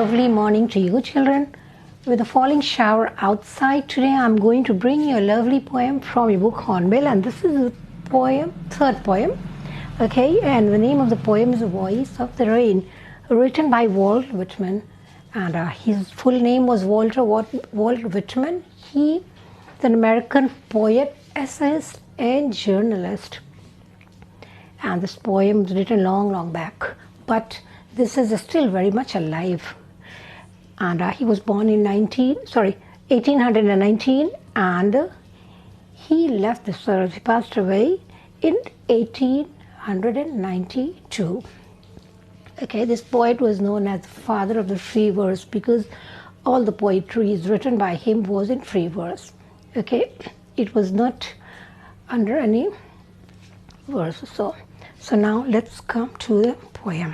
lovely morning to you, children. With a falling shower outside today, I'm going to bring you a lovely poem from your book Hornbill, and this is the poem, third poem. Okay, and the name of the poem is The Voice of the Rain, written by Walt Whitman, and his full name was Walt Whitman. He is an American poet, essayist, and journalist. And this poem was written long back, but this is still very much alive. And he was born in 1819, and he left this earth. He passed away in 1892. Okay, this poet was known as the father of the free verse because all the poetry is written by him was in free verse. Okay, it was not under any verse. So now let's come to the poem.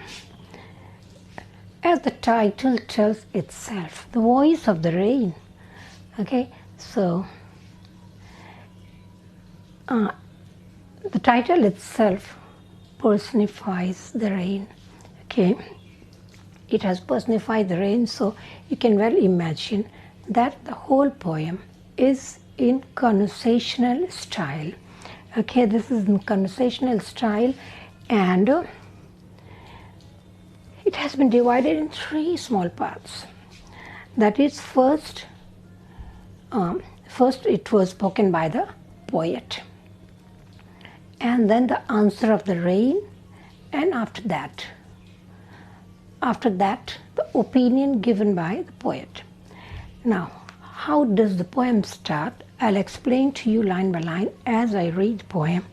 As the title tells itself, the voice of the rain. Okay, so the title itself personifies the rain. Okay, it has personified the rain, so you can well imagine that the whole poem is in conversational style. Okay, this is in conversational style, and it has been divided in three small parts. That is, first it was spoken by the poet, and then the answer of the rain, and after that the opinion given by the poet. Now, how does the poem start? I'll explain to you line by line as I read the poem.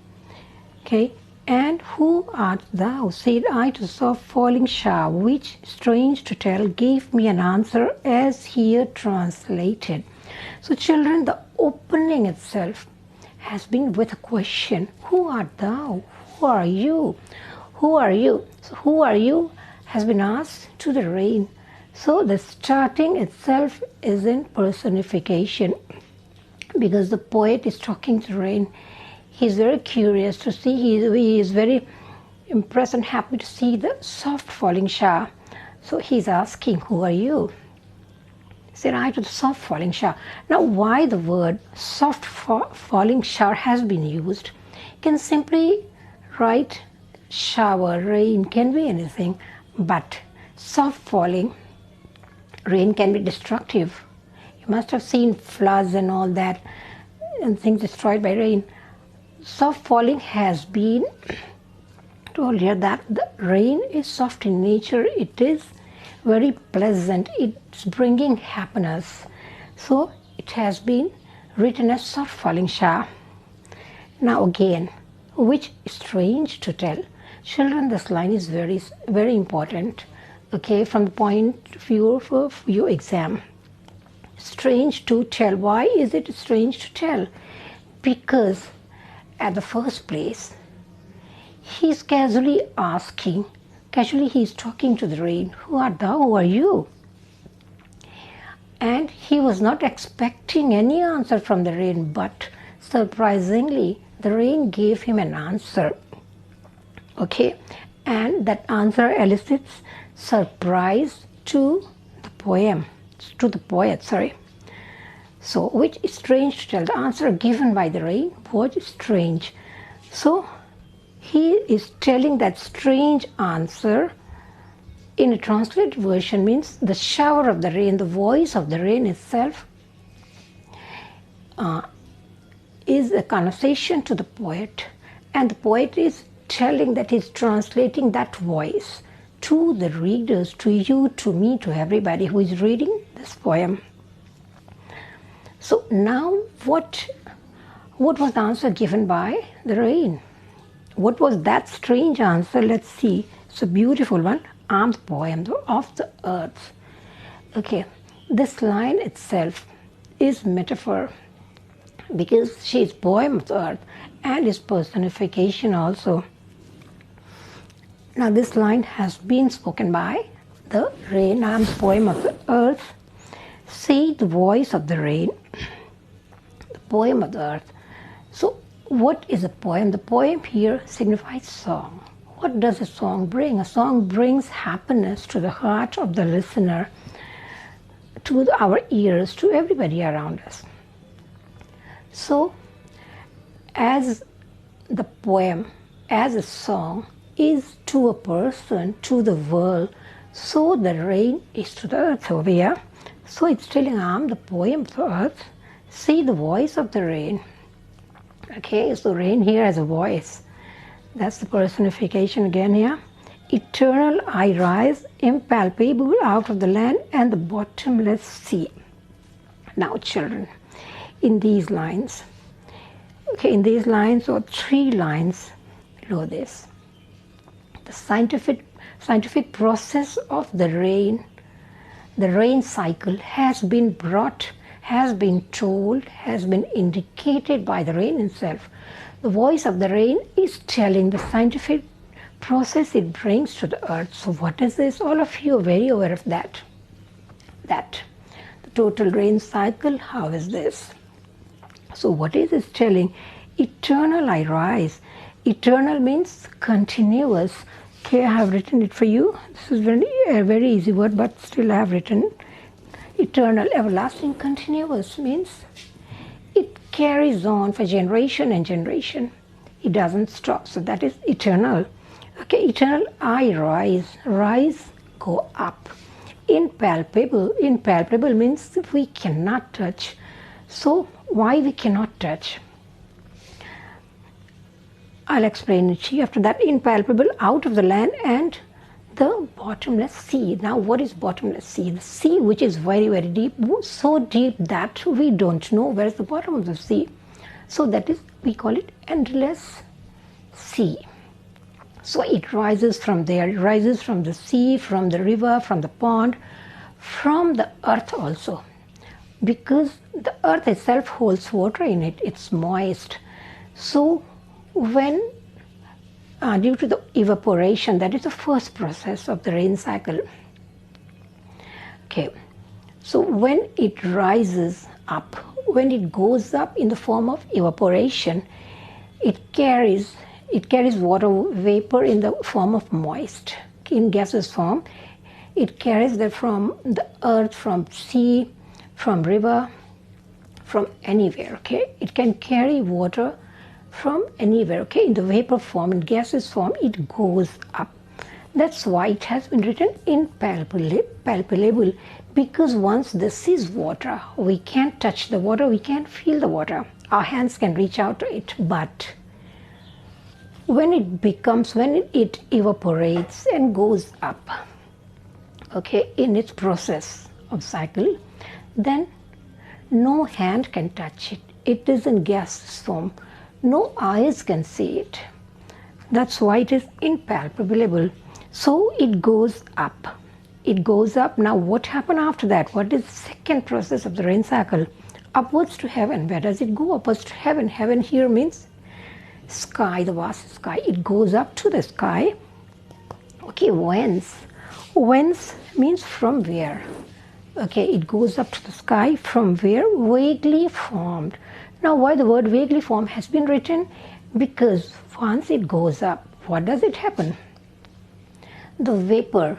Okay. And who art thou, said I to soft falling shower, which, strange to tell, gave me an answer as here translated. So children, the opening itself has been with a question. Who art thou? Who are you? Who are you? So who are you has been asked to the rain. So the starting itself is in personification because the poet is talking to rain. He's very curious to see, he is very impressed and happy to see the soft falling shower. So he's asking, who are you? Said I to the soft falling shower. Now, why the word soft falling shower has been used? You can simply write shower, rain, can be anything, but soft falling rain can be destructive. You must have seen floods and all that, and things destroyed by rain. Soft falling has been told here that the rain is soft in nature. It is very pleasant. It's bringing happiness. So it has been written as soft falling shower. Now again, which is strange to tell. Children, this line is very important. Okay, from the point of view of your exam. Strange to tell. Why is it strange to tell? Because at the first place, he's casually he's talking to the rain, who art thou, who are you? And he was not expecting any answer from the rain, but surprisingly, the rain gave him an answer. Okay, and that answer elicits surprise to the poet, So, which is strange to tell. The answer given by the rain was strange. So, he is telling that strange answer in a translated version means the shower of the rain, the voice of the rain itself is a conversation to the poet. And the poet is telling that he's translating that voice to the readers, to you, to me, to everybody who is reading this poem. So now what was the answer given by the rain? What was that strange answer? Let's see. It's a beautiful one. I'm the poem of the earth. Okay, this line itself is metaphor because she is poem of the earth and is personification also. Now this line has been spoken by the rain. I'm the poem of the earth. Say the voice of the rain, the poem of the earth. So what is a poem? The poem here signifies song. what does a song bring? A song brings happiness to the heart of the listener, to our ears, to everybody around us. So, as the poem, as a song, is to a person, to the world, so the rain is to the earth over here. So it's telling, I'm the poem of the earth. See the voice of the rain. Okay, so rain here has a voice. That's the personification again here. Eternal I rise, impalpable out of the land and the bottomless sea. Now children, in these lines, or 3 lines below this, the scientific process of the rain cycle has been brought, has been told, has been indicated by the rain itself. The voice of the rain is telling the scientific process it brings to the earth. So what is this? All of you are very aware of that. The total rain cycle, how is this? So what is this telling? Eternal I rise. Eternal means continuous. Okay, I have written it for you. This is a very easy word, but still I have written eternal, everlasting, continuous means it carries on for generation and generation. It doesn't stop. So that is eternal. Okay, eternal I rise. Rise, go up. Impalpable. Impalpable means we cannot touch. So why we cannot touch? I'll explain it to you. After that, impalpable, out of the land and the bottomless sea. Now what is bottomless sea? The sea which is very, very deep, so deep that we don't know where is the bottom of the sea. So that is, we call it endless sea. So it rises from there, it rises from the sea, from the river, from the pond, from the earth also. Because the earth itself holds water in it, it's moist. So when due to the evaporation, that is the first process of the rain cycle. Okay, so when it rises up, when it goes up in the form of evaporation, it carries water vapor in the form of moist, in gaseous form. It carries that from the earth, from sea, from river, from anywhere. Okay, it can carry water from anywhere. Okay, in the vapor form, in gaseous form, it goes up. That's why it has been written impalpable, because once this is water, we can't touch the water, we can't feel the water. Our hands can reach out to it, but when it evaporates and goes up, okay, in its process of cycle, then no hand can touch it. It is in gaseous form. No eyes can see it. That's why it is impalpable. So it goes up. It goes up. Now what happened after that? What is the second process of the rain cycle? Upwards to heaven. Where does it go? Upwards to heaven. Heaven here means sky, the vast sky. It goes up to the sky. Okay, whence? Whence means from where? Okay, it goes up to the sky from where? Vaguely formed. Now why the word vaguely formed has been written? Because once it goes up, what does it happen? The vapor,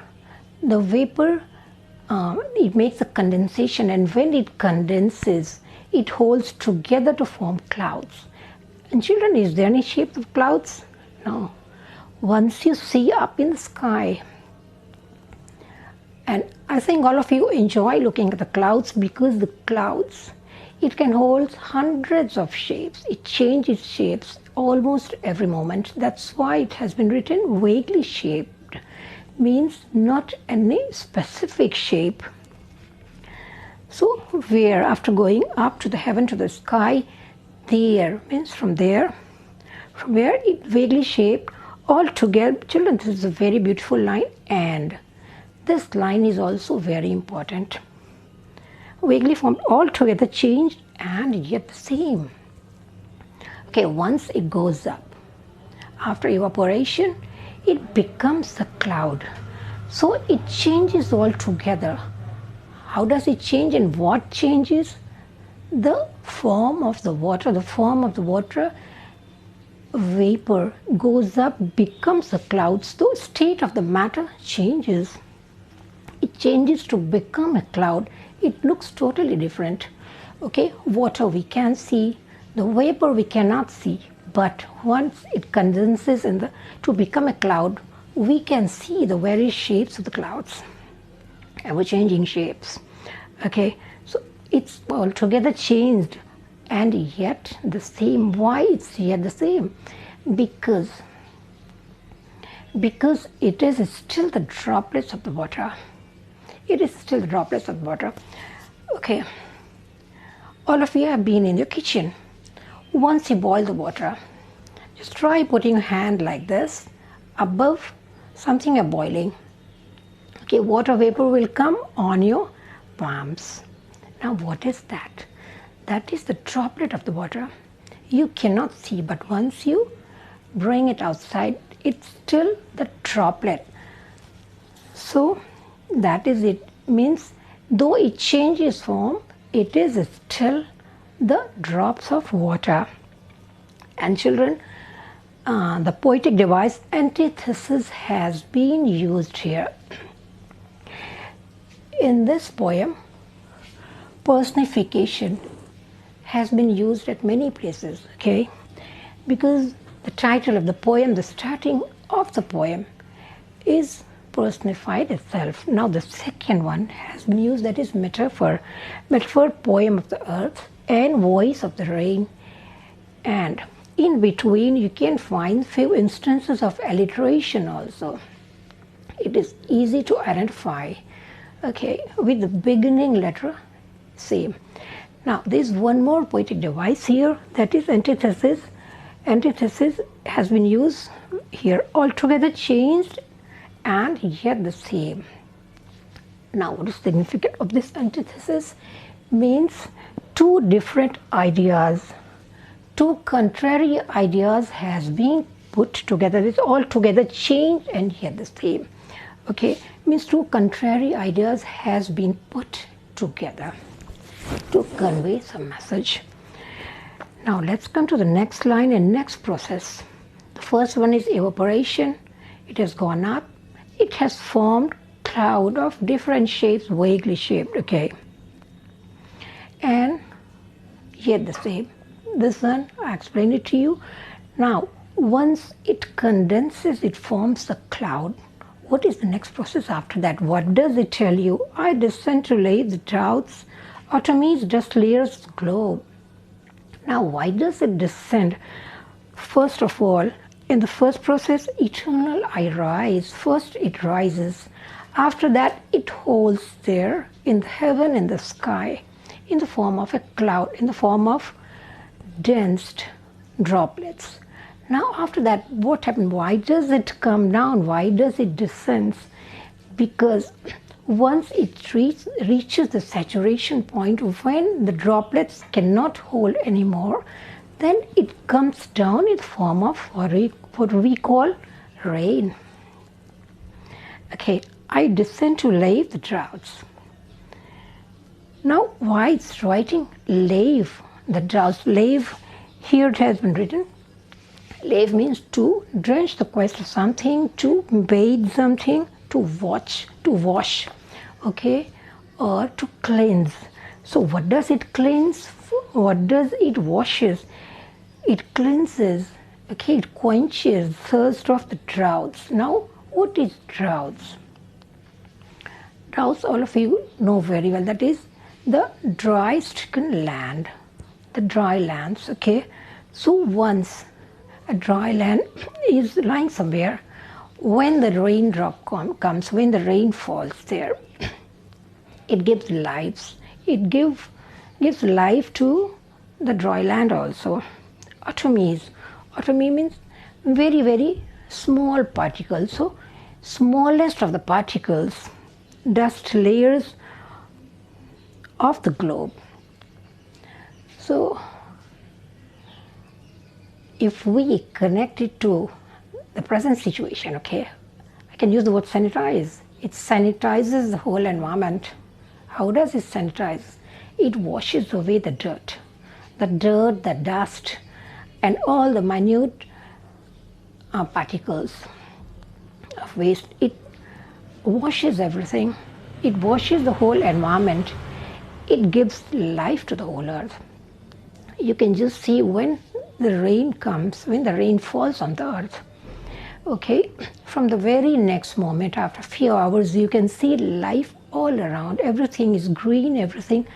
it makes a condensation, and when it condenses, it holds together to form clouds. And children, is there any shape of clouds? No. Once you see up in the sky, and I think all of you enjoy looking at the clouds, because the clouds, it can hold hundreds of shapes. It changes shapes almost every moment. That's why it has been written vaguely shaped. Means not any specific shape. So where, after going up to the heaven, to the sky, there means from there, from where it vaguely shaped all together. Children, this is a very beautiful line, and this line is also very important. Vaguely formed, altogether changed and yet the same. Okay, once it goes up, after evaporation, it becomes a cloud. So it changes altogether. How does it change, and what changes? The form of the water. The form of the water, vapor goes up, becomes a cloud, the state of the matter changes. It changes to become a cloud. It looks totally different. Okay, water we can see, the vapor we cannot see, but once it condenses to become a cloud, we can see the various shapes of the clouds, ever-changing shapes. Okay, so it's altogether changed, and yet the same. Why it's yet the same? Because it is still the droplets of the water. It is still the droplets of the water. Okay, all of you have been in your kitchen. Once you boil the water, just try putting your hand like this above something you're boiling. Okay, water vapor will come on your palms. Now what is that? That is the droplet of the water. You cannot see, but once you bring it outside, it's still the droplet. So that is it. Means though it changes form, it is still the drops of water. And children, the poetic device antithesis has been used here. In this poem, personification has been used at many places, okay? Because the title of the poem, the starting of the poem, is personified itself. Now the second one has been used, that is metaphor, poem of the earth and voice of the rain. And in between you can find few instances of alliteration also. It is easy to identify, okay, with the beginning letter same. Now there's one more poetic device here, that is antithesis. Antithesis has been used here, altogether changed and yet the same. Now what is significant of this antithesis? Means two different ideas, two contrary ideas has been put together. It's altogether changed and yet the same. Okay, means two contrary ideas has been put together to convey some message. Now let's come to the next line and next process. The first one is evaporation. It has gone up. It has formed cloud of different shapes, vaguely shaped, okay, and yet the same. This one, I explained it to you. Now, once it condenses, it forms a cloud. What is the next process after that? What does it tell you? I descend to lay the doubts, automies dust layers the globe. Now, why does it descend? First of all, in the first process, eternal I rise. First it rises. After that, it holds there in the heaven, in the sky, in the form of a cloud, in the form of dense droplets. Now after that, what happened? Why does it come down? Why does it descend? Because once it reaches the saturation point, when the droplets cannot hold anymore, then it comes down in the form of what we call rain. Okay, I descend to lave the droughts. Now, why it's writing lave the droughts? Lave, here it has been written. Lave means to drench the quest of something, to bathe something, to wash, okay, or to cleanse. So what does it cleanse? What does it washes? It cleanses, okay, it quenches thirst of the droughts. Now, what is droughts? Droughts, all of you know very well, that is the dry stricken land, the dry lands, okay. So once a dry land is lying somewhere, when the raindrop comes, when the rain falls there, it gives lives. It gives life to the dry land also. Atomies. Atomy means very, very small particles. So smallest of the particles, dust layers of the globe. So if we connect it to the present situation, okay, I can use the word sanitize. It sanitizes the whole environment. How does it sanitize? It washes away the dirt, the dust, and all the minute particles of waste. It washes everything. It washes the whole environment. It gives life to the whole earth. You can just see when the rain comes, when the rain falls on the earth. Okay, from the very next moment, after a few hours, you can see life all around. Everything is green, everything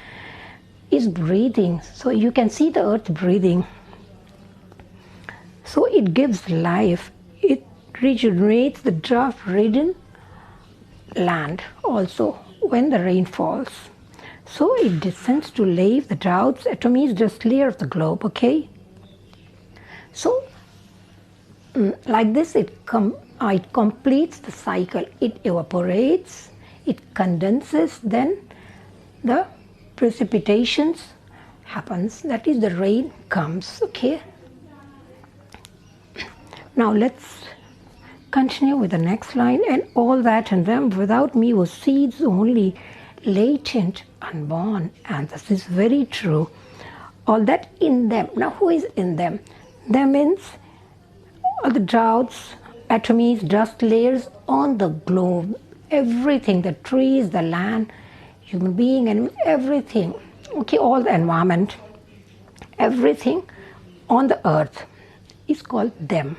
is breathing. So you can see the earth breathing. So it gives life. It regenerates the drought-ridden land also when the rain falls. So it descends to lave the droughts, atmosphere layer of the globe, okay? So like this, it completes the cycle. It evaporates, it condenses, then the precipitations happens. That is, the rain comes, okay? Now let's continue with the next line. And all that in them without me was seeds only, latent, unborn. And this is very true. All that in them. Now who is in them? Them means all the droughts, atoms, dust layers on the globe. Everything, the trees, the land, human being, and everything. Okay, all the environment, everything on the earth is called them.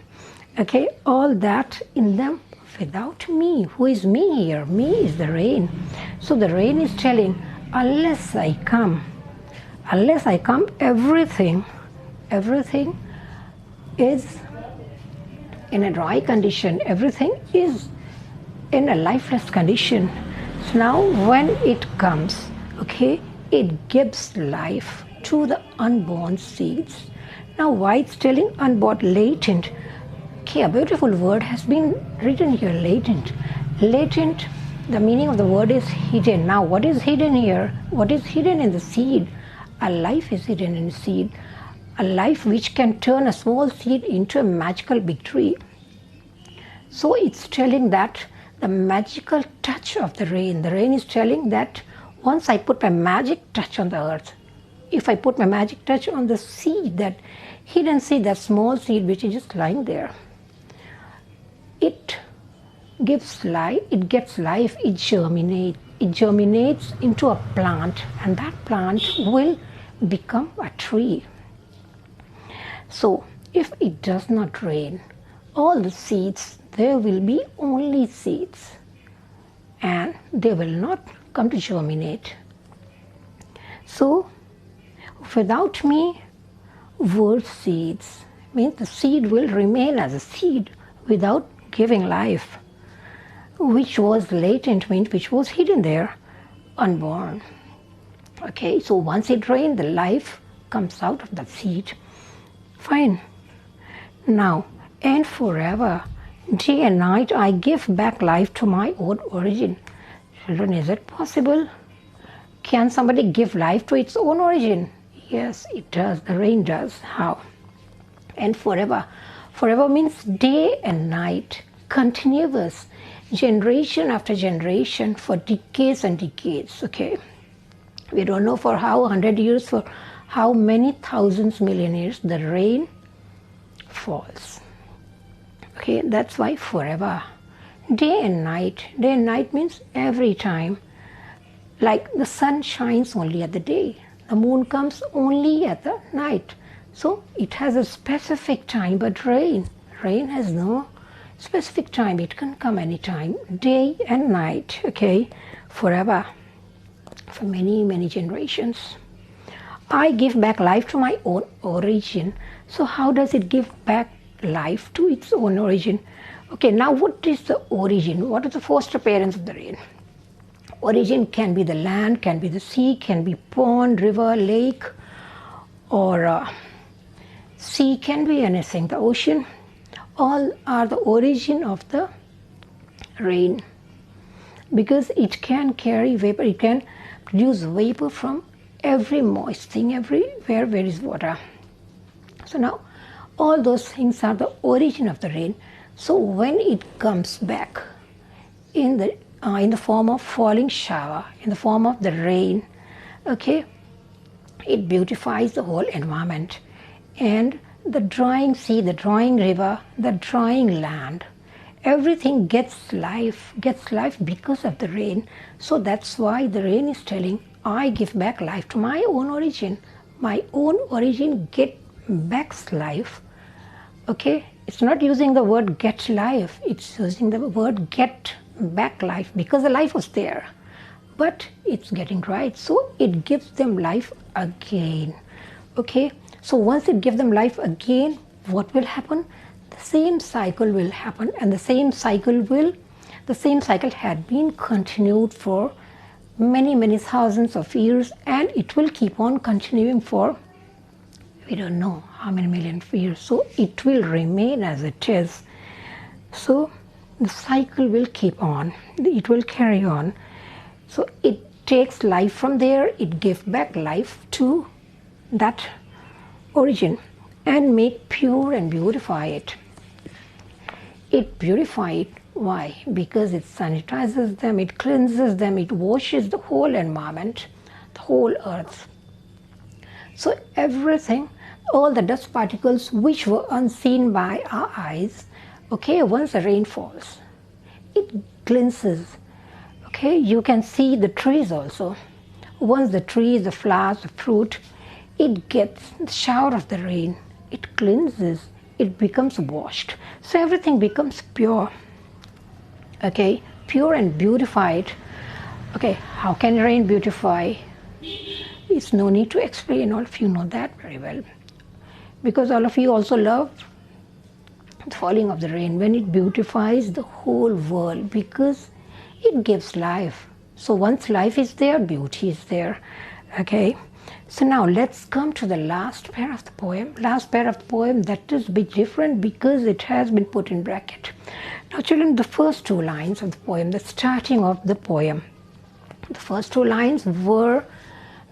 Okay, all that in them without me. Who is me here? Me is the rain. So the rain is telling, unless I come, everything is in a dry condition. Everything is in a lifeless condition. So now when it comes, okay, it gives life to the unborn seeds. Now why it's telling unborn, latent? Okay, a beautiful word has been written here, latent. Latent, the meaning of the word is hidden. Now what is hidden here? What is hidden in the seed? A life is hidden in the seed. A life which can turn a small seed into a magical big tree. So it's telling that the magical touch of the rain is telling that once I put my magic touch on the earth, if I put my magic touch on the seed, that hidden seed, that small seed which is just lying there, it gives life, it gets life, it germinates into a plant, and that plant will become a tree. So if it does not rain, all the seeds, there will be only seeds, and they will not come to germinate. So without me were seeds, means the seed will remain as a seed without giving life, which was latent, means which was hidden there, unborn. Okay, so once it rains, the life comes out of the seed. Fine. Now, and forever, day and night, I give back life to my own origin. Children, is it possible? Can somebody give life to its own origin? Yes, it does. The rain does. How? And forever. Forever means day and night, continuous, generation after generation, for decades and decades. Okay, we don't know for how 100 years, for how many thousands, million years the rain falls. Okay, that's why forever. Day and night. Day and night means every time. Like the sun shines only at the day, the moon comes only at the night. So it has a specific time, but rain has no specific time. It can come anytime, day and night, okay, forever, for many, many generations. I give back life to my own origin. So how does it give back life to its own origin? Okay, now what is the origin? What are the foster parents of the rain? Origin can be the land, can be the sea, can be pond, river, lake, or sea, can be anything, the ocean. All are the origin of the rain, because it can carry vapor, it can produce vapor from every moist thing, everywhere there is water. So now all those things are the origin of the rain. So when it comes back in the form of falling shower, in the form of the rain, okay, it beautifies the whole environment, and the drying sea, the drying river, the drying land. Everything gets life because of the rain. So that's why the rain is telling, I give back life to my own origin. My own origin get back life. Okay, it's not using the word get life, it's using the word get back life because the life was there. But it's getting right, so it gives them life again. Okay, so once it gives them life again, what will happen? The same cycle will happen, and the same cycle had been continued for many thousands of years, and it will keep on continuing for we don't know how many million years. So it will remain as it is. So the cycle will keep on, it will carry on. So it takes life from there, it gives back life to that origin and make pure and beautify it. It purifies it. Why? Because it sanitizes them, it cleanses them, it washes the whole environment, the whole earth. So everything, all the dust particles which were unseen by our eyes, okay, once the rain falls, it cleanses. Okay, you can see the trees also. Once the trees, the flowers, the fruit, it gets the shower of the rain, it cleanses, it becomes washed. So everything becomes pure. Okay, pure and beautified. Okay, how can rain beautify? It's no need to explain, all of you know that very well. Because all of you also love the falling of the rain when it beautifies the whole world, because it gives life. So once life is there, beauty is there. Okay, so now let's come to the last pair of the poem. Last pair of the poem, that is a bit different because it has been put in bracket. Now children, the first two lines of the poem, the starting of the poem, the first two lines were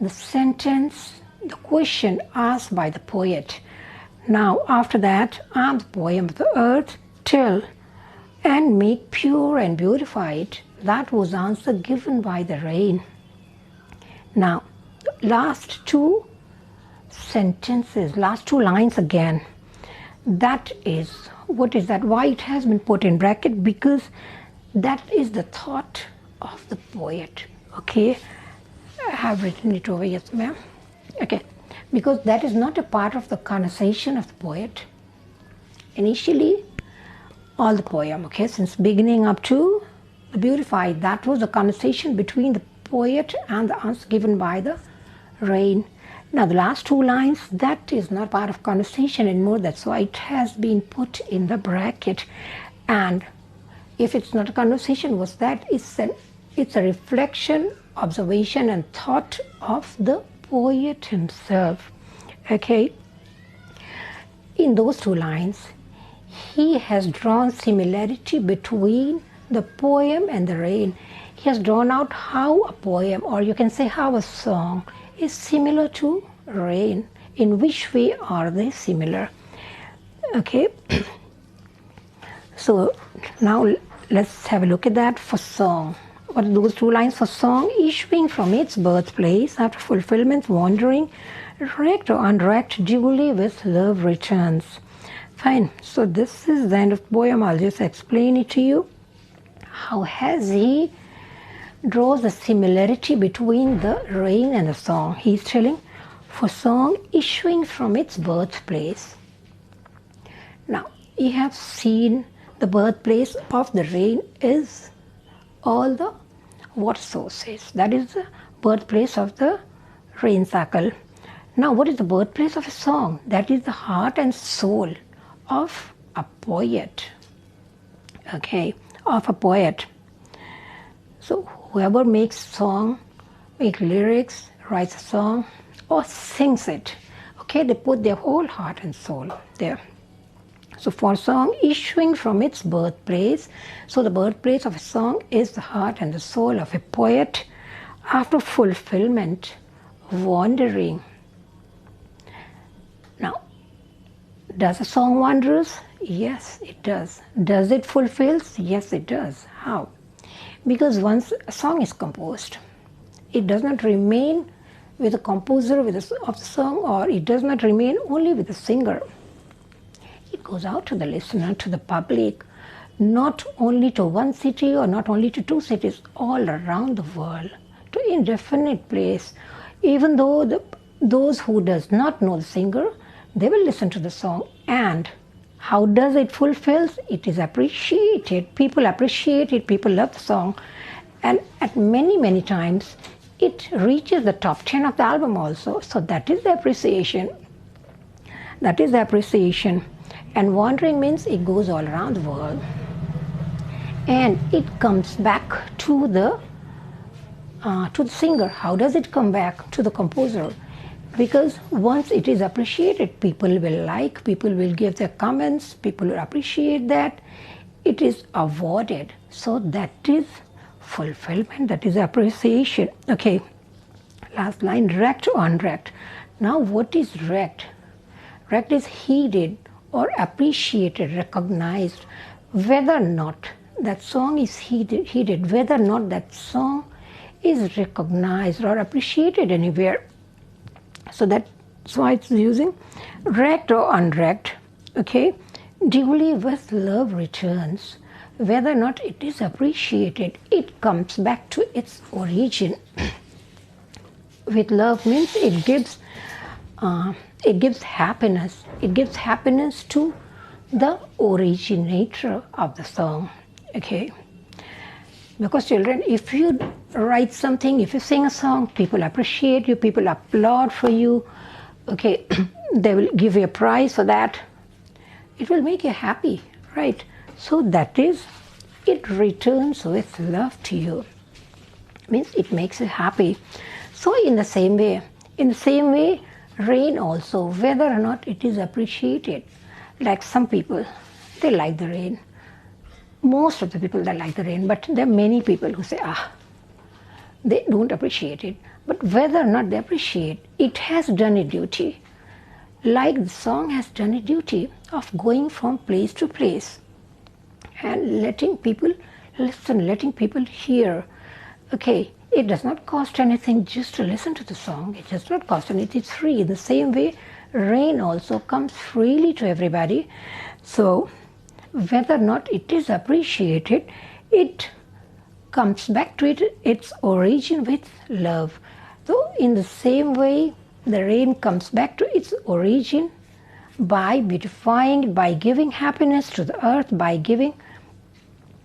the sentence, the question asked by the poet. Now after that, I'm the poem of the earth, till and make pure and beautify it. That was answer given by the rain. Now last two sentences, last two lines again, that is, what is that? Why it has been put in bracket? Because that is the thought of the poet. Okay, I have written it over, yes ma'am. Okay, because that is not a part of the conversation of the poet. Initially, all the poem, okay, since beginning up to the beautified, that was the conversation between the poet and the answer given by the rain. Now the last two lines, that is not part of conversation anymore, that's why it has been put in the bracket. And if it's not a conversation, what's that? It's a reflection, observation and thought of the poet himself. Okay, in those two lines, he has drawn similarity between the poem and the rain. He has drawn out how a poem, or you can say how a song, is similar to rain. In which way are they similar? Okay, so now let's have a look at that. For song, what are those two lines? For song, issuing from its birthplace after fulfillment, wandering, wrecked or unwrecked, duly with love returns. Fine, so this is the end of the poem. I'll just explain it to you. How has he draws a similarity between the rain and the song. He's telling, for song issuing from its birthplace. Now, you have seen the birthplace of the rain is all the water sources. That is the birthplace of the rain cycle. Now, what is the birthplace of a song? That is the heart and soul of a poet. Okay, of a poet. So whoever makes song, makes lyrics, writes a song or sings it, okay, they put their whole heart and soul there. So for song issuing from its birthplace, so the birthplace of a song is the heart and the soul of a poet after fulfillment, wandering. Now, does a song wonders? Yes, it does. Does it fulfill? Yes, it does. How? Because once a song is composed, it does not remain with the composer of the song, or it does not remain only with the singer. goes out to the listener, to the public, not only to one city or not only to two cities, all around the world, to indefinite place. Even though those who does not know the singer, they will listen to the song. And how does it fulfills? It is appreciated. People appreciate it. People love the song. And at many times, it reaches the top 10 of the album also. So that is the appreciation. That is the appreciation. And wandering means it goes all around the world. And it comes back to the singer. How does it come back? To the composer. Because once it is appreciated, people will like, people will give their comments, people will appreciate that. It is awarded. So that is fulfillment, that is appreciation. Okay, last line, wrecked or unwrecked. Now what is wrecked? Wrecked is heeded or appreciated, recognized. Whether or not that song is heeded, whether or not that song is recognized or appreciated anywhere. So that's why it's using wrecked or unwrecked. Okay, duly with love returns. Whether or not it is appreciated, it comes back to its origin. With love means it gives happiness. It gives happiness to the originator of the song. Okay. Because children, if you write something, if you sing a song, people appreciate you, people applaud for you, okay, they will give you a prize for that. It will make you happy, right? So that is, it returns with love to you. Means it makes you happy. So in the same way, rain also, whether or not it is appreciated. Like some people, they like the rain. Most of the people that like the rain, but there are many people who say, they don't appreciate it. But whether or not they appreciate, it has done a duty. Like the song has done a duty of going from place to place and letting people listen, letting people hear. Okay, it does not cost anything just to listen to the song. It does not cost anything. It's free. In the same way, rain also comes freely to everybody. So whether or not it is appreciated, it comes back to its origin with love. So in the same way, the rain comes back to its origin by beautifying, by giving happiness to the earth, by giving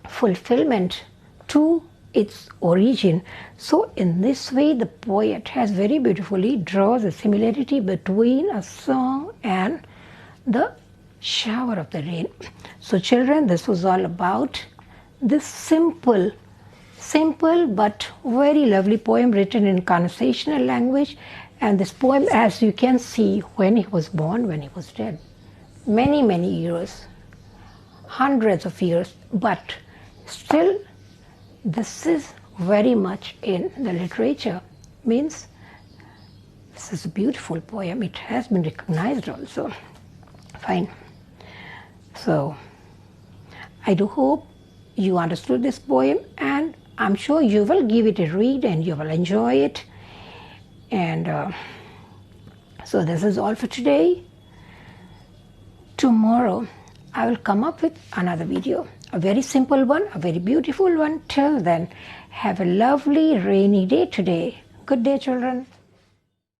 fulfillment to its origin. So in this way, the poet has very beautifully draws a similarity between a song and the shower of the rain. So children, this was all about this simple but very lovely poem written in conversational language. And this poem, as you can see, when he was born, when he was dead, many years, hundreds of years, but still this is very much in the literature. Means this is a beautiful poem. It has been recognized also. Fine. So I do hope you understood this poem, and I'm sure you will give it a read and you will enjoy it. And so this is all for today. Tomorrow I will come up with another video, a very simple one, a very beautiful one. Till then, have a lovely rainy day today. Good day, children.